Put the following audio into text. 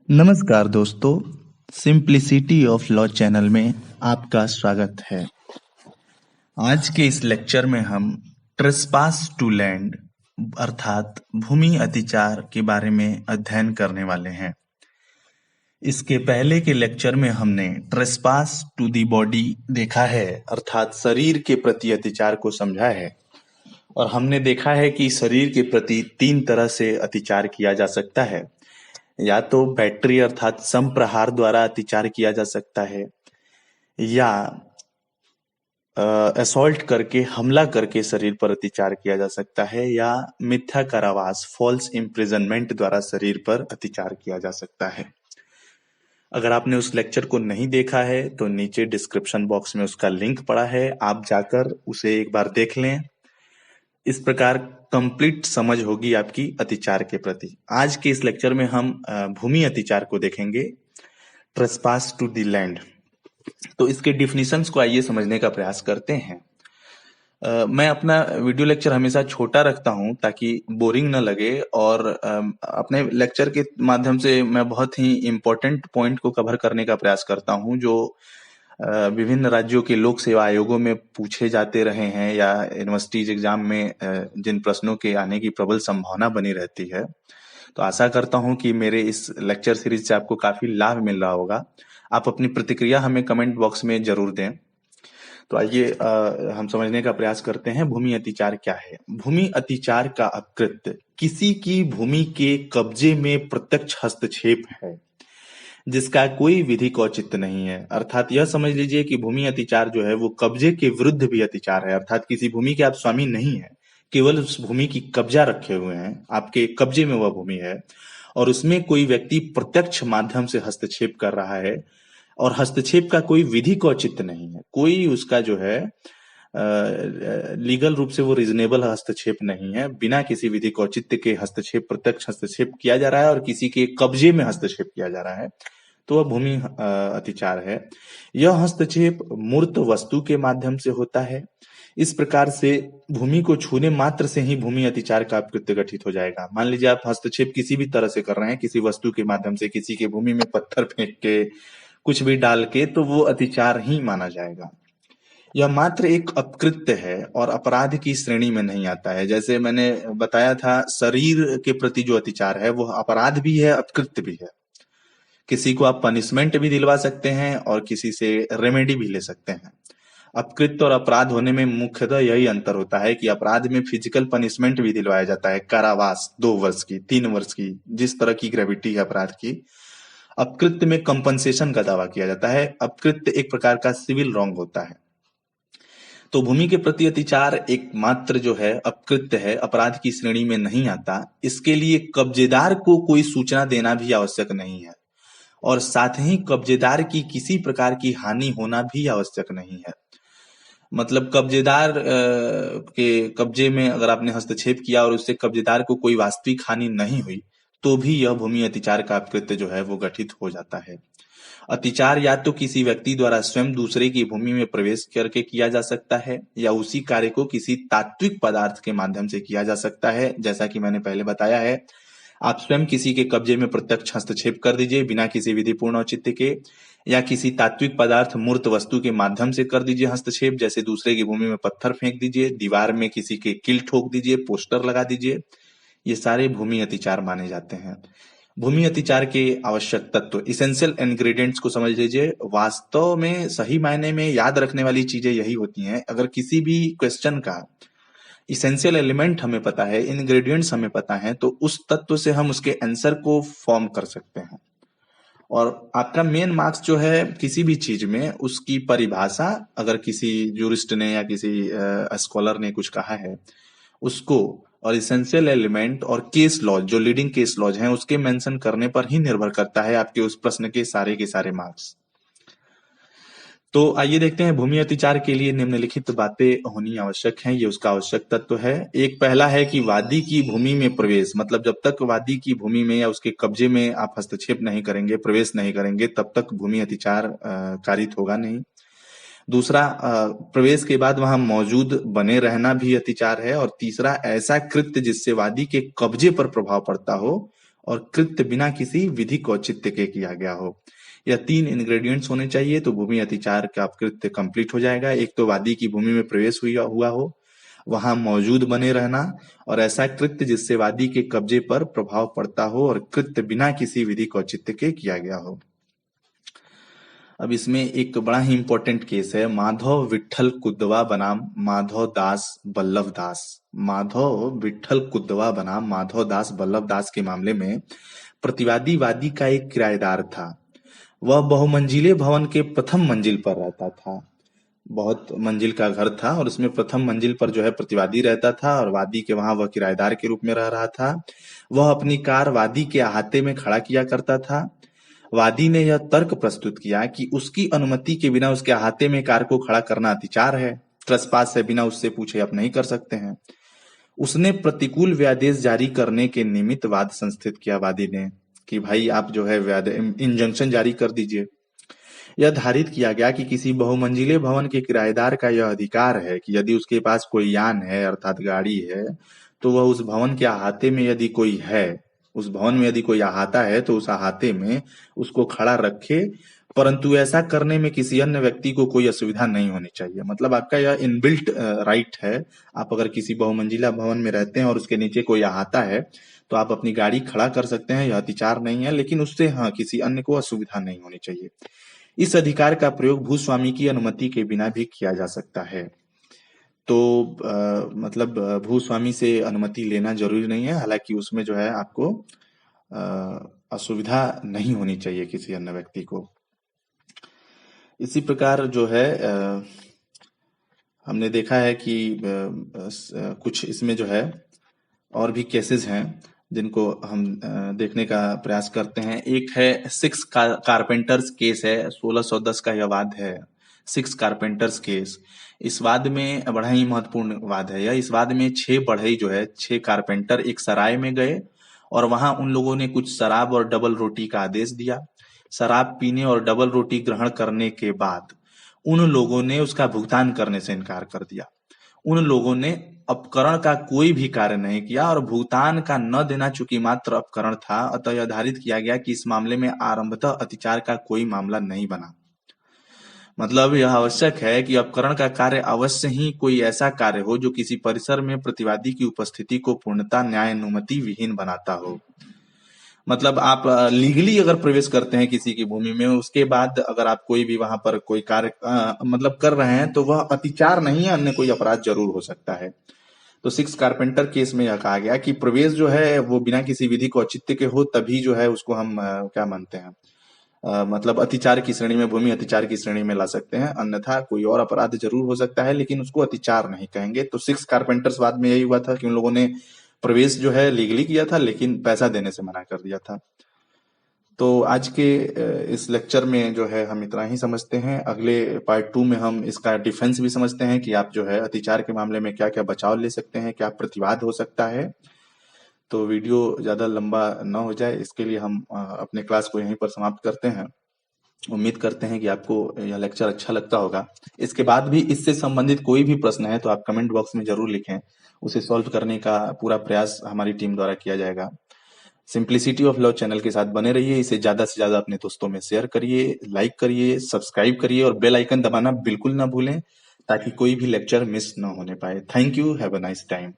नमस्कार दोस्तों, simplicity of law channel में आपका स्वागत है। आज के इस लेक्चर में हम ट्रेसपास टू लैंड अर्थात भूमि अतिचार के बारे में अध्ययन करने वाले हैं। इसके पहले के लेक्चर में हमने ट्रेसपास टू दी बॉडी देखा है अर्थात शरीर के प्रति अतिचार को समझा है और हमने देखा है कि शरीर के प्रति 3 तरह से अतिचार किया जा सकता है। या तो बैटरी अर्थात संप्रहार द्वारा अतिचार किया जा सकता है या असॉल्ट करके हमला करके शरीर पर अतिचार किया जा सकता है या मिथ्या कारावास फॉल्स इम्प्रिजनमेंट द्वारा शरीर पर अतिचार किया जा सकता है। अगर आपने उस लेक्चर को नहीं देखा है तो नीचे डिस्क्रिप्शन बॉक्स में उसका लिंक पड़ा है, आप जाकर उसे एक बार देख लें। इस प्रकार कंप्लीट समझ होगी आपकी अतिचार के प्रति। आज के इस लेक्चर में हम भूमि अतिचार को देखेंगे, ट्रेसपास टू द लैंड। तो इसके डिफिनीशंस को आइए समझने का प्रयास करते हैं। मैं अपना वीडियो लेक्चर हमेशा छोटा रखता हूं ताकि बोरिंग न लगे और अपने लेक्चर के माध्यम से मैं बहुत ही इम्पोर्टेंट पॉइंट को कवर करने का प्रयास करता हूं जो विभिन्न राज्यों के लोक सेवा आयोगों में पूछे जाते रहे हैं या यूनिवर्सिटीज एग्जाम में जिन प्रश्नों के आने की प्रबल संभावना बनी रहती है। तो आशा करता हूं कि मेरे इस लेक्चर सीरीज से आपको काफी लाभ मिल रहा होगा। आप अपनी प्रतिक्रिया हमें कमेंट बॉक्स में जरूर दें। तो आइए हम समझने का प्रयास करते हैं भूमि अतिचार क्या है। भूमि अतिचार का अपकृत्य किसी की भूमि के कब्जे में प्रत्यक्ष हस्तक्षेप है जिसका कोई विधिक औचित्य नहीं है। अर्थात यह समझ लीजिए कि भूमि अतिचार जो है वो कब्जे के विरुद्ध भी अतिचार है। अर्थात किसी भूमि के आप स्वामी नहीं है, केवल उस भूमि की कब्जा रखे हुए हैं, आपके कब्जे में वह भूमि है और उसमें कोई व्यक्ति प्रत्यक्ष माध्यम से हस्तक्षेप कर रहा है और हस्तक्षेप का कोई विधिक औचित्य नहीं है, कोई उसका जो है लीगल रूप से वो रीजनेबल हस्तक्षेप नहीं है। बिना किसी विधिक औचित्य के हस्तक्षेप, प्रत्यक्ष हस्तक्षेप किया जा रहा है और किसी के कब्जे में हस्तक्षेप किया जा रहा है, तो वह भूमि अतिचार है। यह हस्तक्षेप मूर्त वस्तु के माध्यम से होता है। इस प्रकार से भूमि को छूने मात्र से ही भूमि अतिचार का अपकृत्य गठित हो जाएगा। मान लीजिए आप हस्तक्षेप किसी भी तरह से कर रहे हैं, किसी वस्तु के माध्यम से, किसी के भूमि में पत्थर फेंक के, कुछ भी डाल के, तो वो अतिचार ही माना जाएगा। यह मात्र एक अपकृत्य है और अपराध की श्रेणी में नहीं आता है। जैसे मैंने बताया था, शरीर के प्रति जो अतिचार है वह अपराध भी है, अपकृत्य भी है। किसी को आप पनिशमेंट भी दिलवा सकते हैं और किसी से रेमेडी भी ले सकते हैं। अपकृत्य और अपराध होने में मुख्यतः यही अंतर होता है कि अपराध में फिजिकल पनिशमेंट भी दिलवाया जाता है, कारावास 2 वर्ष की, 3 वर्ष की, जिस तरह की ग्रेविटी है अपराध की। अपकृत्य में कंपनसेशन का दावा किया जाता है। अपकृत्य एक प्रकार का सिविल रॉन्ग होता है। तो भूमि के प्रति अतिचार एक मात्र जो है अपकृत्य है, अपराध की श्रेणी में नहीं आता। इसके लिए कब्जेदार को कोई सूचना देना भी आवश्यक नहीं है और साथ ही कब्जेदार की किसी प्रकार की हानि होना भी आवश्यक नहीं है। मतलब कब्जेदार के कब्जे में अगर आपने हस्तक्षेप किया और उससे कब्जेदार को कोई वास्तविक हानि नहीं हुई तो भी यह भूमि अतिचार का अपकृत्य जो है वो गठित हो जाता है। अतिचार या तो किसी व्यक्ति द्वारा स्वयं दूसरे की भूमि में प्रवेश करके किया जा सकता है या उसी कार्य को किसी तात्विक पदार्थ के माध्यम से किया जा सकता है। जैसा कि मैंने पहले बताया है, आप स्वयं किसी के कब्जे में प्रत्यक्ष हस्तक्षेप कर दीजिए बिना किसी विधिपूर्ण औचित्य के, या किसी तात्विक पदार्थ मूर्त वस्तु के माध्यम से कर दीजिए हस्तक्षेप, जैसे दूसरे की भूमि में पत्थर फेंक दीजिए, दीवार में किसी के किल ठोक दीजिए, पोस्टर लगा दीजिए। ये सारे भूमि अतिचार माने जाते हैं। भूमि अतिचार के आवश्यक तत्व, इसेंशियल इंग्रेडिएंट्स को समझ लीजिए। वास्तव में सही मायने में याद रखने वाली चीजें यही होती हैं। अगर किसी भी क्वेश्चन का इसेंशियल एलिमेंट हमें पता है, इंग्रेडिएंट्स हमें पता है, तो उस तत्व से हम उसके आंसर को फॉर्म कर सकते हैं। और आपका मेन मार्क्स जो है किसी भी चीज में, उसकी परिभाषा अगर किसी जूरिस्ट ने या किसी स्कॉलर ने कुछ कहा है उसको, और इसेंशियल एलिमेंट और केस लॉज, जो लीडिंग केस लॉज हैं, उसके मेंशन करने पर ही निर्भर करता है आपके उस प्रश्न के सारे मार्क्स। तो आइए देखते हैं भूमि अतिचार के लिए निम्नलिखित बातें होनी आवश्यक हैं। ये उसका आवश्यक तत्व है। एक पहला है कि वादी की भूमि में प्रवेश, मतलब जब तक वादी की भूमि में या उसके कब्जे में आप हस्तक्षेप नहीं करेंगे, प्रवेश नहीं करेंगे, तब तक भूमि अतिचार कारित होगा नहीं। दूसरा, प्रवेश के बाद वहां मौजूद बने रहना भी अतिचार है। और तीसरा, ऐसा कृत्य जिससे वादी के कब्जे पर प्रभाव पड़ता हो और कृत्य बिना किसी विधिक औचित्य के किया गया हो। यह 3 इंग्रेडिएंट्स होने चाहिए तो भूमि अतिचार का कृत्य कंप्लीट हो जाएगा। एक तो वादी की भूमि में प्रवेश हुआ हो, वहां मौजूद बने रहना, और ऐसा कृत्य जिससे वादी के कब्जे पर प्रभाव पड़ता हो और कृत्य बिना किसी विधिक औचित्य के किया गया हो। अब इसमें एक बड़ा ही इंपॉर्टेंट केस है, माधव विट्ठल कुदवा बनाम माधव दास बल्लभ दास। माधव विट्ठल कुदवा बनाम माधव दास बल्लभ दास के मामले में प्रतिवादी वादी का एक किराएदार था। वह बहुमंजिले भवन के प्रथम मंजिल पर रहता था। बहुत मंजिल का घर था और उसमें प्रथम मंजिल पर जो है प्रतिवादी रहता था और वादी के वहां वह किराएदार के रूप में रह रहा था। वह अपनी कार वादी के अहाते में खड़ा किया करता था। वादी ने यह तर्क प्रस्तुत किया कि उसकी अनुमति के बिना उसके अहाते में कार को खड़ा करना अतिचार है, ट्रेसपास है, बिना उससे पूछे आप नहीं कर सकते हैं। उसने प्रतिकूल व्यादेश जारी करने के निमित्त वाद संस्थित किया वादी ने कि भाई आप जो है इंजंक्शन जारी कर दीजिए। यह धारित किया गया कि किसी बहुमंजिले भवन के किराएदार का यह अधिकार है कि यदि उसके पास कोई यान है अर्थात गाड़ी है तो वह उस भवन के अहाते में यदि कोई है, उस भवन में यदि कोई अहाता है तो उस अहाते में उसको खड़ा रखे, परंतु ऐसा करने में किसी अन्य व्यक्ति को कोई असुविधा नहीं होनी चाहिए। मतलब आपका यह इनबिल्ट राइट है। आप अगर किसी बहुमंजिला भवन में रहते हैं और उसके नीचे कोई अहाता है तो आप अपनी गाड़ी खड़ा कर सकते हैं, यह अतिचार नहीं है, लेकिन उससे हाँ किसी अन्य को असुविधा नहीं होनी चाहिए। इस अधिकार का प्रयोग भूस्वामी की अनुमति के बिना भी किया जा सकता है। तो मतलब भूस्वामी से अनुमति लेना जरूरी नहीं है, हालांकि उसमें जो है आपको असुविधा नहीं होनी चाहिए किसी अन्य व्यक्ति को। इसी प्रकार जो है हमने देखा है कि कुछ इसमें जो है और भी केसेस हैं जिनको हम देखने का प्रयास करते हैं। एक है 6 कारपेंटर्स केस है, 1610 का यह वाद है, 6 कारपेंटर्स केस। इस वाद में बड़ा ही महत्वपूर्ण वाद है यह। इस वाद में 6 बढ़ई जो है, 6 कारपेंटर एक सराय में गए और वहां उन लोगों ने कुछ शराब और डबल रोटी का आदेश दिया। शराब पीने और डबल रोटी ग्रहण करने के बाद उन लोगों ने उसका भुगतान करने से इनकार कर दिया। उन लोगों ने अपकरण का कोई भी कार्य नहीं किया और भुगतान का न देना चूंकि मात्र अपकरण था, अतः यह धारित किया गया कि इस मामले में आरंभतः अतिचार का कोई मामला नहीं बना। मतलब यह आवश्यक है कि अपकरण का कार्य अवश्य ही कोई ऐसा कार्य हो जो किसी परिसर में प्रतिवादी की उपस्थिति को पूर्णतः न्यायानुमति विहीन बनाता हो। मतलब आप लीगली अगर प्रवेश करते हैं किसी की भूमि में, उसके बाद अगर आप कोई भी वहां पर कोई कार्य मतलब कर रहे हैं तो वह अतिचार नहीं है, अन्य कोई अपराध जरूर हो सकता है। तो 6 कारपेंटर केस में यह कहा गया कि प्रवेश जो है वो बिना किसी विधि को औचित्य के हो तभी जो है उसको हम क्या मानते हैं, मतलब अतिचार की श्रेणी में, भूमि अतिचार की श्रेणी में ला सकते हैं, अन्यथा कोई और अपराध जरूर हो सकता है लेकिन उसको अतिचार नहीं कहेंगे। तो 6 कारपेंटर्स बाद में यही हुआ था कि उन लोगों ने प्रवेश जो है लीगली किया था लेकिन पैसा देने से मना कर दिया था। तो आज के इस लेक्चर में जो है हम इतना ही समझते हैं। अगले पार्ट 2 में हम इसका डिफेंस भी समझते हैं कि आप जो है अतिचार के मामले में क्या क्या बचाव ले सकते हैं, क्या प्रतिवाद हो सकता है। तो वीडियो ज्यादा लंबा न हो जाए इसके लिए हम अपने क्लास को यहीं पर समाप्त करते हैं। उम्मीद करते हैं कि आपको यह लेक्चर अच्छा लगता होगा। इसके बाद भी इससे संबंधित कोई भी प्रश्न है तो आप कमेंट बॉक्स में जरूर लिखें, उसे सॉल्व करने का पूरा प्रयास हमारी टीम द्वारा किया जाएगा। सिंप्लिसिटी ऑफ लव चैनल के साथ बने रहिए, इसे ज्यादा से ज्यादा अपने दोस्तों में शेयर करिए, लाइक करिए, सब्सक्राइब करिए और बेल आइकन दबाना बिल्कुल ना भूलें ताकि कोई भी लेक्चर मिस न होने पाए। Thank you, have a nice time.